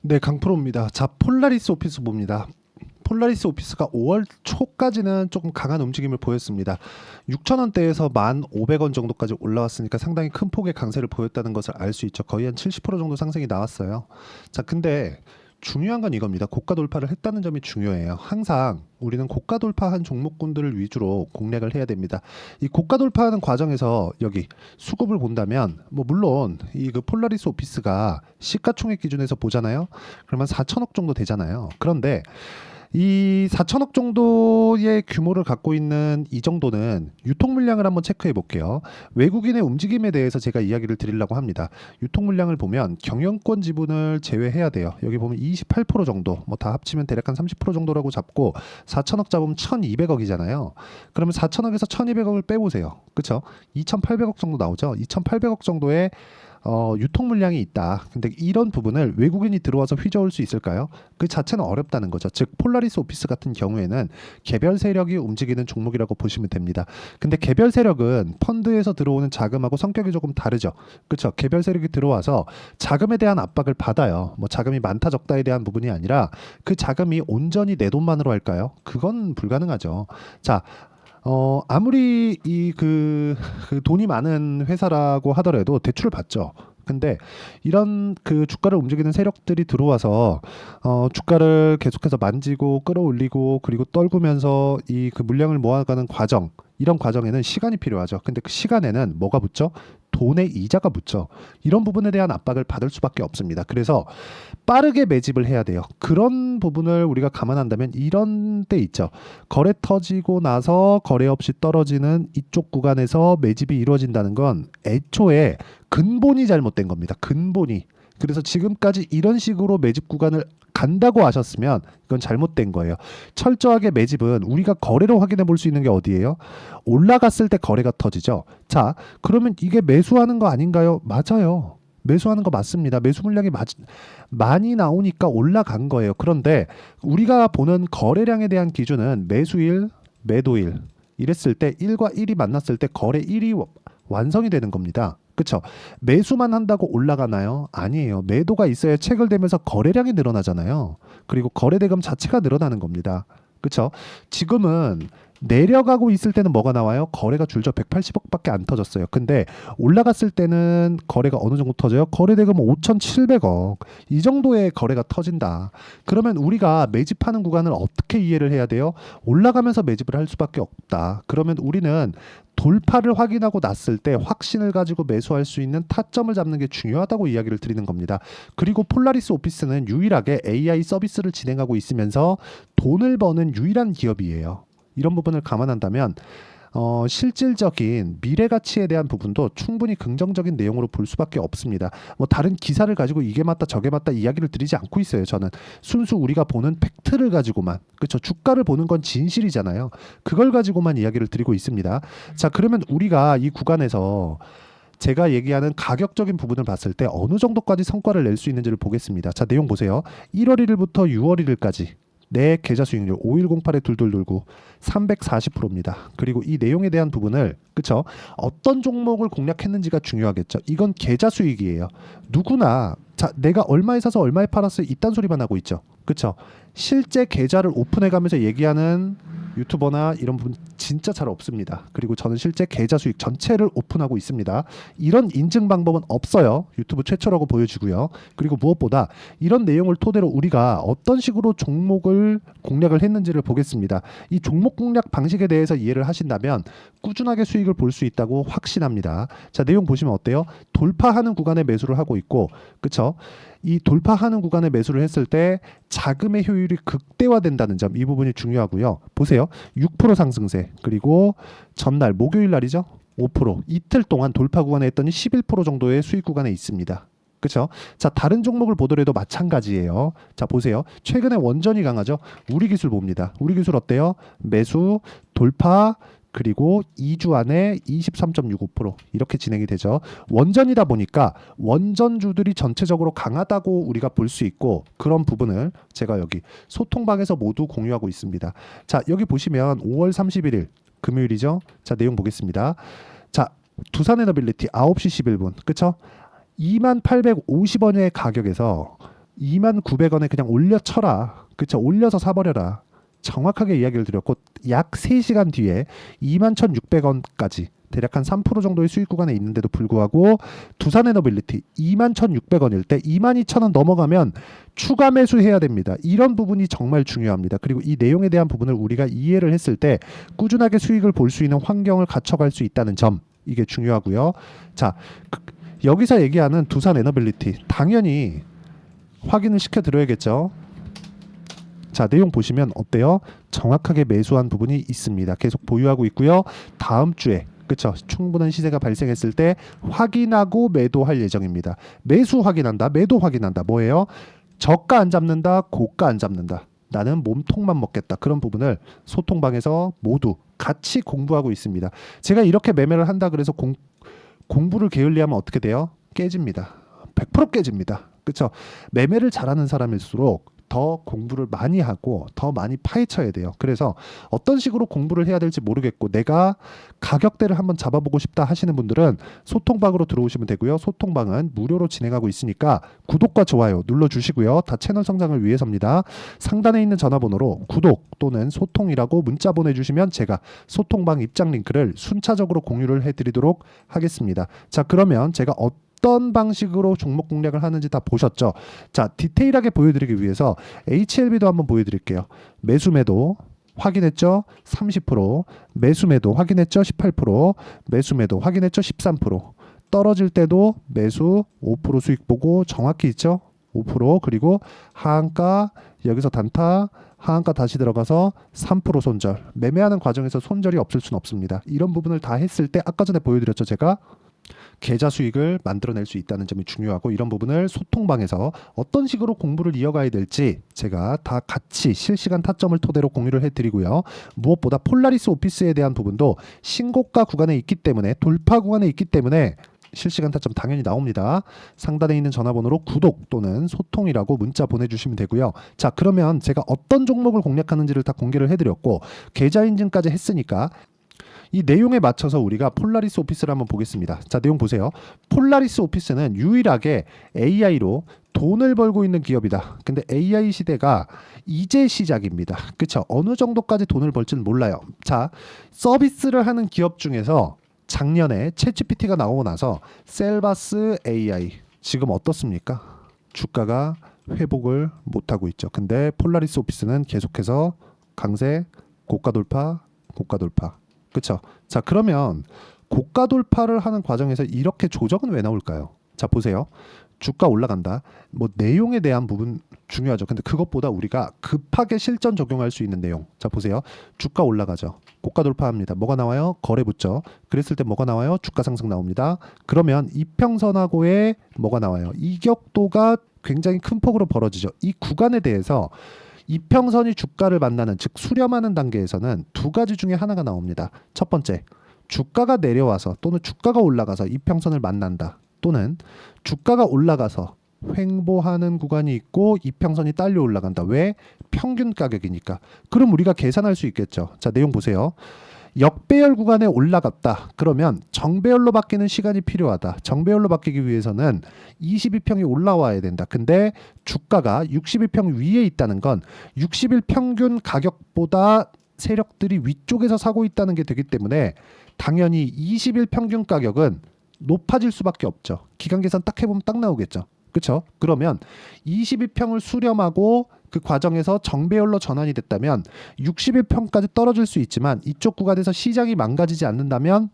네, 강프로입니다. 자, 폴라리스 오피스 봅니다. 폴라리스 오피스가 5월 초까지는 조금 강한 움직임을 보였습니다. 6,000원대에서 1,500원 정도까지 올라왔으니까 상당히 큰 폭의 강세를 보였다는 것을 알 수 있죠. 거의 한 70% 정도 상승이 나왔어요. 자, 근데 중요한 건 이겁니다. 고가 돌파를 했다는 점이 중요해요. 항상 우리는 고가 돌파한 종목군들을 위주로 공략을 해야 됩니다. 이 고가 돌파하는 과정에서 여기 수급을 본다면 뭐 물론 이 그 폴라리스 오피스가 시가총액 기준에서 보잖아요. 그러면 4천억 정도 되잖아요. 그런데 이 4천억 정도의 규모를 갖고 있는 이 정도는 유통 물량을 한번 체크해 볼게요. 외국인의 움직임에 대해서 제가 이야기를 드리려고 합니다. 유통 물량을 보면 경영권 지분을 제외해야 돼요. 여기 보면 28% 정도, 뭐 다 합치면 대략 한 30% 정도라고 잡고 4천억 잡으면 1,200억이잖아요. 그러면 4천억에서 1,200억을 빼보세요. 그렇죠? 2,800억 정도 나오죠. 2,800억 정도의 유통 물량이 있다. 근데 이런 부분을 외국인이 들어와서 휘저을 수 있을까요? 그 자체는 어렵다는 거죠. 즉 폴라리스 오피스 같은 경우에는 개별 세력이 움직이는 종목이라고 보시면 됩니다. 근데 개별 세력은 펀드에서 들어오는 자금하고 성격이 조금 다르죠. 그렇죠? 개별 세력이 들어와서 자금에 대한 압박을 받아요. 뭐 자금이 많다 적다에 대한 부분이 아니라 그 자금이 온전히 내 돈만으로 할까요? 그건 불가능하죠. 자, 아무리 그 돈이 많은 회사라고 하더라도 대출을 받죠. 근데 이런 그 주가를 움직이는 세력들이 들어와서 주가를 계속해서 만지고 끌어올리고 그리고 떨구면서 이 그 물량을 모아가는 과정, 이런 과정에는 시간이 필요하죠. 근데 그 시간에는 뭐가 붙죠? 돈의 이자가 붙죠. 이런 부분에 대한 압박을 받을 수밖에 없습니다. 그래서 빠르게 매집을 해야 돼요. 그런 부분을 우리가 감안한다면 이런 때 있죠. 거래 터지고 나서 거래 없이 떨어지는 이쪽 구간에서 매집이 이루어진다는 건 애초에 근본이 잘못된 겁니다. 근본이. 그래서 지금까지 이런 식으로 매집 구간을 간다고 하셨으면 이건 잘못된 거예요. 철저하게 매집은 우리가 거래로 확인해 볼 수 있는 게 어디예요? 올라갔을 때 거래가 터지죠. 자, 그러면 이게 매수하는 거 아닌가요? 맞아요. 매수하는 거 맞습니다. 매수 물량이 많이 나오니까 올라간 거예요. 그런데 우리가 보는 거래량에 대한 기준은 매수일, 매도일 이랬을 때 1과 1이 만났을 때 거래 1이 완성이 되는 겁니다. 그렇죠? 매수만 한다고 올라가나요? 아니에요. 매도가 있어야 체결되면서 거래량이 늘어나잖아요. 그리고 거래대금 자체가 늘어나는 겁니다. 그렇죠? 지금은 내려가고 있을 때는 뭐가 나와요? 거래가 줄죠. 180억밖에 안 터졌어요. 근데 올라갔을 때는 거래가 어느 정도 터져요? 거래대금 5,700억. 이 정도의 거래가 터진다. 그러면 우리가 매집하는 구간을 어떻게 이해를 해야 돼요? 올라가면서 매집을 할 수밖에 없다. 그러면 우리는 돌파를 확인하고 났을 때 확신을 가지고 매수할 수 있는 타점을 잡는 게 중요하다고 이야기를 드리는 겁니다. 그리고 폴라리스 오피스는 유일하게 AI 서비스를 진행하고 있으면서 돈을 버는 유일한 기업이에요. 이런 부분을 감안한다면 실질적인 미래 가치에 대한 부분도 충분히 긍정적인 내용으로 볼 수밖에 없습니다. 뭐 다른 기사를 가지고 이게 맞다 저게 맞다 이야기를 드리지 않고 있어요. 저는 순수 우리가 보는 팩트를 가지고만, 그렇죠? 주가를 보는 건 진실이잖아요. 그걸 가지고만 이야기를 드리고 있습니다. 자, 그러면 우리가 이 구간에서 제가 얘기하는 가격적인 부분을 봤을 때 어느 정도까지 성과를 낼 수 있는지를 보겠습니다. 자, 내용 보세요. 1월 1일부터 6월 1일까지 내 계좌 수익률 5108에 둘둘둘구 340%입니다. 그리고 이 내용에 대한 부분을, 그쵸? 어떤 종목을 공략했는지가 중요하겠죠. 이건 계좌 수익이에요. 누구나 자, 내가 얼마에 사서 얼마에 팔았어 이딴 소리만 하고 있죠. 그쵸? 실제 계좌를 오픈해 가면서 얘기하는 유튜버나 이런 분 진짜 잘 없습니다. 그리고 저는 실제 계좌 수익 전체를 오픈하고 있습니다. 이런 인증 방법은 없어요. 유튜브 최초라고 보여지고요. 그리고 무엇보다 이런 내용을 토대로 우리가 어떤 식으로 종목을 공략을 했는지를 보겠습니다. 이 종목 공략 방식에 대해서 이해를 하신다면 꾸준하게 수익을 볼 수 있다고 확신합니다. 자, 내용 보시면 어때요? 돌파하는 구간에 매수를 하고 있고, 그쵸? 이 돌파하는 구간에 매수를 했을 때 자금의 효율이 극대화된다는 점, 이 부분이 중요하고요. 보세요. 6% 상승세, 그리고 전날 목요일 날이죠. 5%, 이틀 동안 돌파 구간에 했더니 11% 정도의 수익 구간에 있습니다. 그렇죠? 자, 다른 종목을 보더라도 마찬가지예요. 자, 보세요. 최근에 원전이 강하죠. 우리기술 봅니다. 우리기술 어때요? 매수, 돌파, 그리고 2주 안에 23.65% 이렇게 진행이 되죠. 원전이다 보니까 원전주들이 전체적으로 강하다고 우리가 볼 수 있고, 그런 부분을 제가 여기 소통방에서 모두 공유하고 있습니다. 자, 여기 보시면 5월 31일 금요일이죠. 자, 내용 보겠습니다. 자, 두산에너빌리티 9시 11분 그쵸? 2850원의 가격에서 29,000원에 그냥 올려쳐라. 그쵸? 올려서 사버려라. 정확하게 이야기를 드렸고 약 3시간 뒤에 21,600원까지 대략 한 3% 정도의 수익 구간에 있는데도 불구하고 두산에너빌리티 21,600원일 때 22,000원 넘어가면 추가 매수해야 됩니다. 이런 부분이 정말 중요합니다. 그리고 이 내용에 대한 부분을 우리가 이해를 했을 때 꾸준하게 수익을 볼 수 있는 환경을 갖춰갈 수 있다는 점, 이게 중요하고요. 자, 여기서 얘기하는 두산에너빌리티 당연히 확인을 시켜드려야겠죠. 자, 내용 보시면 어때요? 정확하게 매수한 부분이 있습니다. 계속 보유하고 있고요. 다음 주에 그쵸? 충분한 시세가 발생했을 때 확인하고 매도할 예정입니다. 매수 확인한다, 매도 확인한다. 뭐예요? 저가 안 잡는다, 고가 안 잡는다. 나는 몸통만 먹겠다. 그런 부분을 소통방에서 모두 같이 공부하고 있습니다. 제가 이렇게 매매를 한다 그래서 공부를 게을리하면 어떻게 돼요? 깨집니다. 100% 깨집니다. 그쵸? 매매를 잘하는 사람일수록 더 공부를 많이 하고 더 많이 파헤쳐야 돼요. 그래서 어떤 식으로 공부를 해야 될지 모르겠고 내가 가격대를 한번 잡아보고 싶다 하시는 분들은 소통방으로 들어오시면 되고요. 소통방은 무료로 진행하고 있으니까 구독과 좋아요 눌러주시고요. 다 채널 성장을 위해서입니다. 상단에 있는 전화번호로 구독 또는 소통이라고 문자 보내주시면 제가 소통방 입장 링크를 순차적으로 공유를 해드리도록 하겠습니다. 자, 그러면 제가 어떤 방식으로 종목 공략을 하는지 다 보셨죠? 자, 디테일하게 보여드리기 위해서 HLB도 한번 보여드릴게요. 매수 매도 확인했죠? 30%, 매수 매도 확인했죠? 18%, 매수 매도 확인했죠? 13%, 떨어질 때도 매수 5% 수익 보고 정확히 있죠? 5%, 그리고 하한가 여기서 단타, 하한가 다시 들어가서 3% 손절. 매매하는 과정에서 손절이 없을 수는 없습니다. 이런 부분을 다 했을 때 아까 전에 보여드렸죠, 제가 계좌 수익을 만들어낼 수 있다는 점이 중요하고 이런 부분을 소통방에서 어떤 식으로 공부를 이어가야 될지 제가 다 같이 실시간 타점을 토대로 공유를 해드리고요. 무엇보다 폴라리스 오피스에 대한 부분도 신고가 구간에 있기 때문에 돌파 구간에 있기 때문에 실시간 타점 당연히 나옵니다. 상단에 있는 전화번호로 구독 또는 소통이라고 문자 보내주시면 되고요. 자, 그러면 제가 어떤 종목을 공략하는지를 다 공개를 해드렸고 계좌 인증까지 했으니까 이 내용에 맞춰서 우리가 폴라리스 오피스를 한번 보겠습니다. 자, 내용 보세요. 폴라리스 오피스는 유일하게 AI로 돈을 벌고 있는 기업이다. 근데 AI 시대가 이제 시작입니다. 그쵸? 어느 정도까지 돈을 벌지는 몰라요. 자, 서비스를 하는 기업 중에서 작년에 챗GPT가 나오고 나서 셀바스 AI 지금 어떻습니까? 주가가 회복을 못하고 있죠. 근데 폴라리스 오피스는 계속해서 강세, 고가 돌파, 고가 돌파. 그쵸? 자, 그러면 고가 돌파를 하는 과정에서 이렇게 조정은 왜 나올까요? 자, 보세요. 주가 올라간다. 뭐 내용에 대한 부분 중요하죠. 근데 그것보다 우리가 급하게 실전 적용할 수 있는 내용. 자, 보세요. 주가 올라가죠. 고가 돌파합니다. 뭐가 나와요? 거래 붙죠. 그랬을 때 뭐가 나와요? 주가 상승 나옵니다. 그러면 이평선하고의 뭐가 나와요? 이격도가 굉장히 큰 폭으로 벌어지죠. 이 구간에 대해서 이평선이 주가를 만나는 즉 수렴하는 단계에서는 두 가지 중에 하나가 나옵니다. 첫 번째, 주가가 내려와서 또는 주가가 올라가서 이평선을 만난다. 또는 주가가 올라가서 횡보하는 구간이 있고 이평선이 딸려 올라간다. 왜? 평균 가격이니까. 그럼 우리가 계산할 수 있겠죠. 자, 내용 보세요. 역배열 구간에 올라갔다. 그러면 정배열로 바뀌는 시간이 필요하다. 정배열로 바뀌기 위해서는 22평이 올라와야 된다. 근데 주가가 61평 위에 있다는 건 60일 평균 가격보다 세력들이 위쪽에서 사고 있다는 게 되기 때문에 당연히 20일 평균 가격은 높아질 수밖에 없죠. 기간 계산 딱 해보면 딱 나오겠죠. 그렇죠? 그러면 22평을 수렴하고 그 과정에서 정배열로 전환이 됐다면 61평까지 떨어질 수 있지만 이쪽 구간에서 시장이 망가지지 않는다면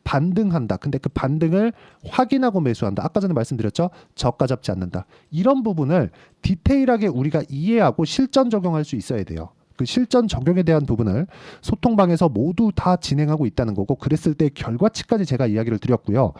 반등한다. 근데 그 반등을 확인하고 매수한다. 아까 전에 말씀드렸죠? 저가 잡지 않는다. 이런 부분을 디테일하게 우리가 이해하고 실전 적용할 수 있어야 돼요. 그 실전 적용에 대한 부분을 소통방에서 모두 다 진행하고 있다는 거고 그랬을 때 결과치까지 제가 이야기를 드렸고요.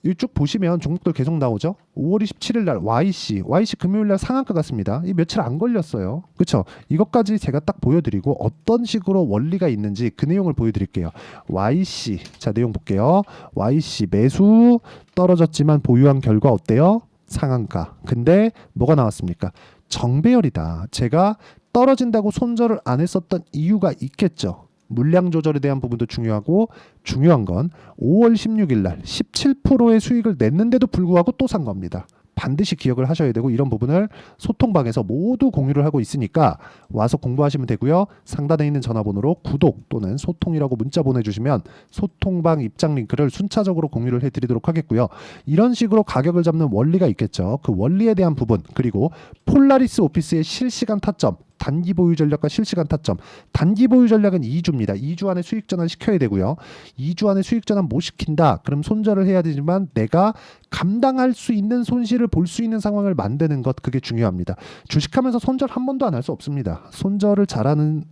이쪽 보시면 종목들 계속 나오죠. 5월 27일 날 YC 금요일 날 상한가 같습니다. 이 며칠 안 걸렸어요. 그렇죠? 이것까지 제가 딱 보여드리고 어떤 식으로 원리가 있는지 그 내용을 보여드릴게요. YC 자 내용 볼게요. YC 매수 떨어졌지만 보유한 결과 어때요? 상한가. 근데 뭐가 나왔습니까? 정배열이다. 제가 떨어진다고 손절을 안 했었던 이유가 있겠죠. 물량 조절에 대한 부분도 중요하고 중요한 건 5월 16일 날 17%의 수익을 냈는데도 불구하고 또 산 겁니다. 반드시 기억을 하셔야 되고 이런 부분을 소통방에서 모두 공유를 하고 있으니까 와서 공부하시면 되고요. 상단에 있는 전화번호로 구독 또는 소통이라고 문자 보내주시면 소통방 입장 링크를 순차적으로 공유를 해드리도록 하겠고요. 이런 식으로 가격을 잡는 원리가 있겠죠. 그 원리에 대한 부분 그리고 폴라리스 오피스의 실시간 타점 단기 보유 전략과 실시간 타점. 단기 보유 전략은 2주입니다. 2주 안에 수익 전환 시켜야 되고요. 2주 안에 수익 전환 못 시킨다. 그럼 손절을 해야 되지만 내가 감당할 수 있는 손실을 볼 수 있는 상황을 만드는 것 그게 중요합니다. 주식하면서 손절 한 번도 안 할 수 없습니다. 손절을 잘하는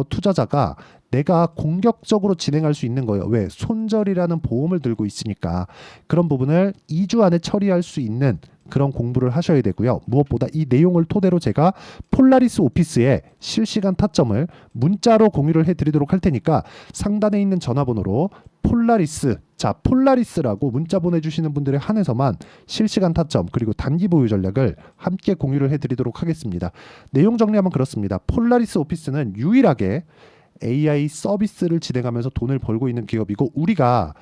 투자자가 내가 공격적으로 진행할 수 있는 거예요. 왜? 손절이라는 보험을 들고 있으니까. 그런 부분을 2주 안에 처리할 수 있는 그런 공부를 하셔야 되고요. 무엇보다 이 내용을 토대로 제가 폴라리스 오피스의 실시간 타점을 문자로 공유를 해드리도록 할 테니까 상단에 있는 전화번호로 폴라리스라고 문자 보내주시는 분들에 한해서만 실시간 타점 그리고 단기 보유 전략을 함께 공유를 해드리도록 하겠습니다. 내용 정리하면 그렇습니다. 폴라리스 오피스는 유일하게 AI 서비스를 진행하면서 돈을 벌고 있는 기업이고 우리가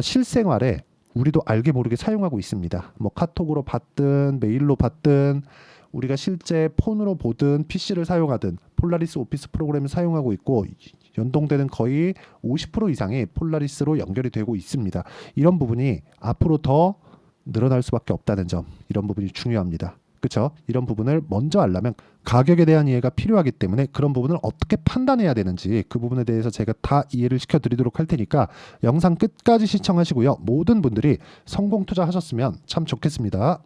실생활에 우리도 알게 모르게 사용하고 있습니다. 뭐 카톡으로 받든 메일로 받든 우리가 실제 폰으로 보든 PC를 사용하든 폴라리스 오피스 프로그램을 사용하고 있고 연동되는 거의 50% 이상이 폴라리스로 연결이 되고 있습니다. 이런 부분이 앞으로 더 늘어날 수밖에 없다는 점 이런 부분이 중요합니다. 그렇죠? 이런 부분을 먼저 알려면 가격에 대한 이해가 필요하기 때문에 그런 부분을 어떻게 판단해야 되는지 그 부분에 대해서 제가 다 이해를 시켜드리도록 할 테니까 영상 끝까지 시청하시고요. 모든 분들이 성공 투자하셨으면 참 좋겠습니다.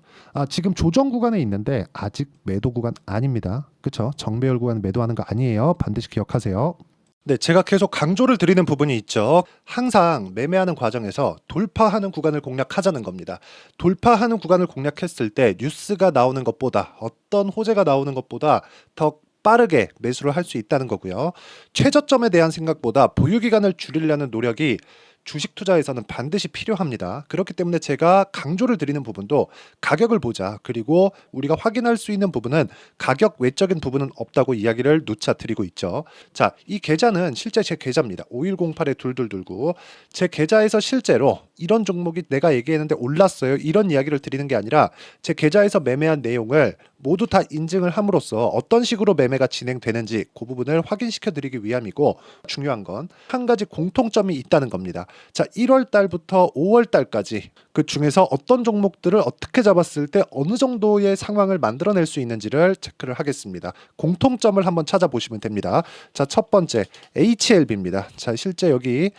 지금 조정 구간에 있는데 아직 매도 구간 아닙니다. 그렇죠? 정배열 구간 매도하는 거 아니에요. 반드시 기억하세요. 네, 제가 계속 강조를 드리는 부분이 있죠. 항상 매매하는 과정에서 돌파하는 구간을 공략하자는 겁니다. 돌파하는 구간을 공략했을 때 뉴스가 나오는 것보다 어떤 호재가 나오는 것보다 더 빠르게 매수를 할 수 있다는 거고요. 최저점에 대한 생각보다 보유기간을 줄이려는 노력이 주식 투자에서는 반드시 필요합니다. 그렇기 때문에 제가 강조를 드리는 부분도 가격을 보자. 그리고 우리가 확인할 수 있는 부분은 가격 외적인 부분은 없다고 이야기를 누차 드리고 있죠. 자, 이 계좌는 실제 제 계좌입니다. 5108에 2229. 제 계좌에서 실제로 이런 종목이 내가 얘기했는데 올랐어요. 이런 이야기를 드리는 게 아니라 제 계좌에서 매매한 내용을 모두 다 인증을 함으로써 어떤 식으로 매매가 진행되는지 그 부분을 확인시켜 드리기 위함이고 중요한 건 한 가지 공통점이 있다는 겁니다. 자, 1월 달부터 5월 달까지 그 중에서 어떤 종목들을 어떻게 잡았을 때 어느 정도의 상황을 만들어낼 수 있는지를 체크를 하겠습니다. 공통점을 한번 찾아보시면 됩니다. 자, 첫 번째 HLB입니다. 자, 실제 여기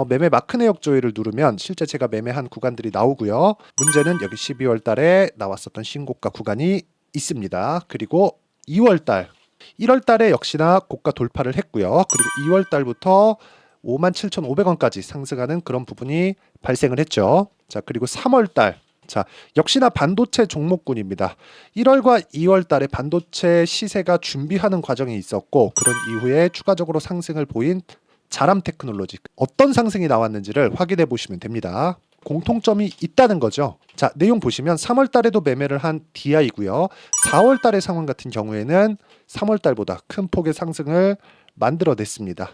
매매 마크 내역 조회를 누르면 실제 제가 매매한 구간들이 나오고요. 문제는 여기 12월 달에 나왔었던 신고가 구간이 있습니다. 그리고 2월 달 1월 달에 역시나 고가 돌파를 했고요. 그리고 2월 달부터 57,500원까지 상승하는 그런 부분이 발생을 했죠. 자, 그리고 3월 달. 자, 역시나 반도체 종목군입니다. 1월과 2월 달에 반도체 시세가 준비하는 과정이 있었고 그런 이후에 추가적으로 상승을 보인 자람 테크놀로지 어떤 상승이 나왔는지를 확인해 보시면 됩니다. 공통점이 있다는 거죠. 자, 내용 보시면 3월 달에도 매매를 한 DI고요. 4월 달의 상황 같은 경우에는 3월 달보다 큰 폭의 상승을 만들어냈습니다.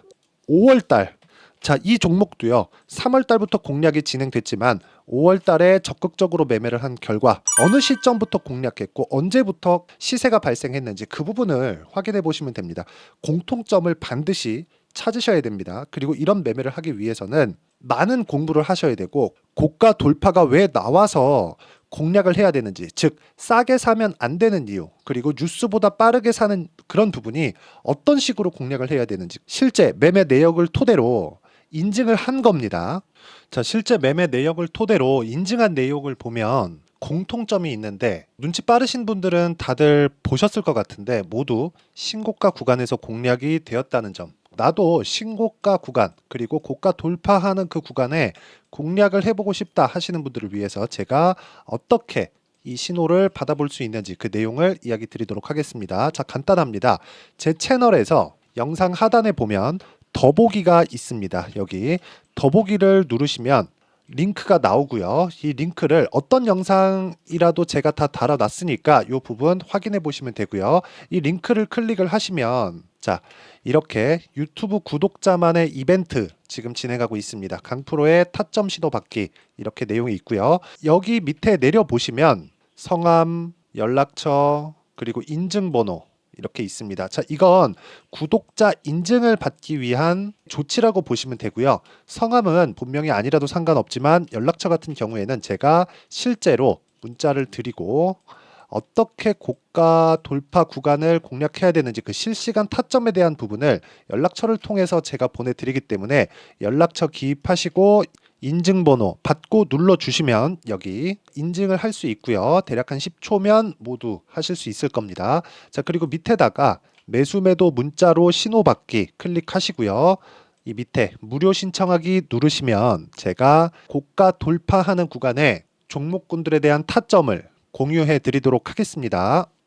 5월 달. 자, 이 종목도요. 3월 달부터 공략이 진행됐지만 5월 달에 적극적으로 매매를 한 결과 어느 시점부터 공략했고 언제부터 시세가 발생했는지 그 부분을 확인해 보시면 됩니다. 공통점을 반드시 찾으셔야 됩니다. 그리고 이런 매매를 하기 위해서는 많은 공부를 하셔야 되고 고가 돌파가 왜 나와서 공략을 해야 되는지, 즉 싸게 사면 안 되는 이유, 그리고 뉴스보다 빠르게 사는 그런 부분이 어떤 식으로 공략을 해야 되는지 실제 매매 내역을 토대로 인증을 한 겁니다. 자, 실제 매매 내역을 토대로 인증한 내용을 보면 공통점이 있는데 눈치 빠르신 분들은 다들 보셨을 것 같은데 모두 신고가 구간에서 공략이 되었다는 점. 나도 신고가 구간 그리고 고가 돌파하는 그 구간에 공략을 해보고 싶다 하시는 분들을 위해서 제가 어떻게 이 신호를 받아볼 수 있는지 그 내용을 이야기 드리도록 하겠습니다. 자, 간단합니다. 제 채널에서 영상 하단에 보면 더보기가 있습니다. 여기 더보기를 누르시면 링크가 나오고요. 이 링크를 어떤 영상이라도 제가 다 달아놨으니까 이 부분 확인해 보시면 되고요. 이 링크를 클릭을 하시면 자, 이렇게 유튜브 구독자만의 이벤트 지금 진행하고 있습니다. 강프로의 타점 신호 받기 이렇게 내용이 있고요. 여기 밑에 내려보시면 성함, 연락처, 그리고 인증번호 이렇게 있습니다. 자, 이건 구독자 인증을 받기 위한 조치라고 보시면 되고요. 성함은 본명이 아니라도 상관없지만 연락처 같은 경우에는 제가 실제로 문자를 드리고 어떻게 고가 돌파 구간을 공략해야 되는지 그 실시간 타점에 대한 부분을 연락처를 통해서 제가 보내드리기 때문에 연락처 기입하시고 인증번호 받고 눌러주시면 여기 인증을 할 수 있고요. 대략 한 10초면 모두 하실 수 있을 겁니다. 자, 그리고 밑에다가 매수매도 문자로 신호받기 클릭하시고요. 이 밑에 무료 신청하기 누르시면 제가 고가 돌파하는 구간에 종목군들에 대한 타점을 공유해 드리도록 하겠습니다.